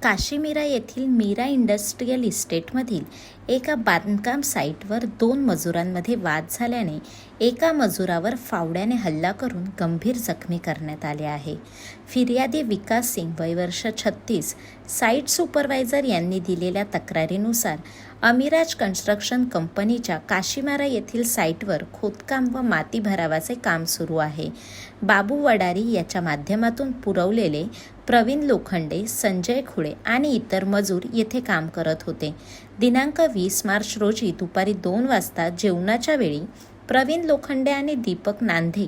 काशीमीरा येथील मीरा इंडस्ट्रियल इस्टेटमधील एका बांधकाम साईटवर 2 मजुरांमध्ये वाद झाल्याने एका मजुरावर फावड्याने हल्ला करून गंभीर जखमी करण्यात आले आहे. फिर्यादी विकास सिंग वय वर्ष 36 साईट सुपरवायझर यांनी दिलेल्या तक्रारीनुसार अमिराज कन्स्ट्रक्शन कंपनीच्या काशीमारा येथील साईटवर खोदकाम व माती भरावाचे काम सुरू आहे. बाबू वडारी याच्या माध्यमातून पुरवलेले प्रवीण लोखंडे, संजय खुळे आणि इतर मजूर येथे काम करत होते. दिनांक 20 मार्च रोजी दुपारी 2 वाजता जेवणाच्या वेळी प्रवीण लोखंडे आणि दीपक नांदे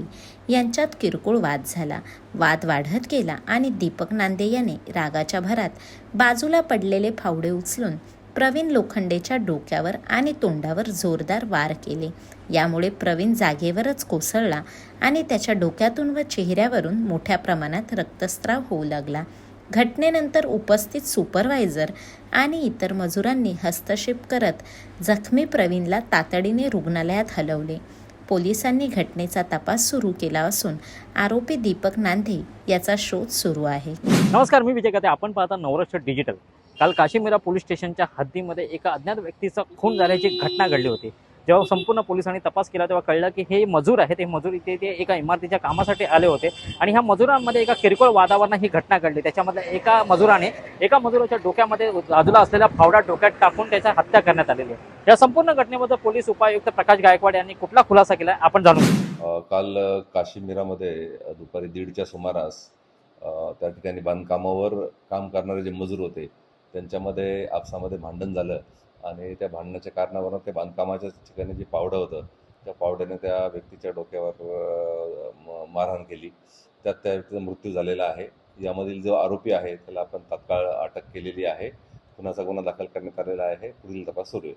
यांच्यात किरकोळ वाद झाला. वाद वाढत गेला आणि दीपक नांदे याने रागाच्या भरात बाजूला पडलेले फावडे उचलून प्रवीण लोखंडेच्या डोक्यावर आणि तोंडावर जोरदार वार केले. यामुळे प्रवीण जागेवरच कोसळला आणि त्याच्या डोक्यातून व चेहऱ्यावरून मोठ्या प्रमाणात रक्तस्राव होऊ लागला. घटनेनंतर उपस्थित सुपरवायझर आणि इतर मजुरांनी हस्तक्षेप करत जखमी प्रवीणला तातडीने रुग्णालयात हलवले. पोलिसांनी घटनेचा तपास सुरू केला असून आरोपी दीपक नांदे याचा शोध सुरू आहे. नमस्कार, मी विजय कते. आपण पाहता नवराष्ट्र डिजिटल. काल काशीमीरा पोलीस स्टेशनच्या हद्दीमध्ये एका अज्ञात व्यक्तीचा खून झाल्याची घटना घडली होती. जेव्हा संपूर्ण पोलिसांनी तपास केला तेव्हा कळलं की हे मजूर आहेत, हे मजूर इथे ते एका इमारतीच्या कामासाठी आले होते आणि ह्या मजुरांमध्ये एका किरकोळ वादावरनं ही घटना घडली. त्याच्यामध्ये एका मजुराच्या डोक्यामध्ये बाजूला असलेला फावडा डोक्यात टाकून त्याची हत्या करण्यात आलेली आहे. या संपूर्ण घटनेबद्दल पोलीस उपायुक्त प्रकाश गायकवाड यांनी कुठला खुलासा केला आपण जाणून घेऊ. काल काशीमीरामध्ये दुपारी 1:30च्या सुमारास त्या ठिकाणी बांधकामावर काम करणारे जे मजूर होते त्यांच्यामध्ये आपसामध्ये भांडण झालं आणि त्या भांडणाच्या कारणावरून ते बांधकामाच्या ठिकाणी जे पावडं होतं त्या पावड्याने त्या व्यक्तीच्या डोक्यावर मारहाण केली. त्यात त्या व्यक्तीचा मृत्यू झालेला आहे. यामधील जो आरोपी आहे त्याला आपण तात्काळ अटक केलेली आहे. खुनाचा गुन्हा दाखल करण्यात आलेला आहे. पुढील तपास सुरू आहे.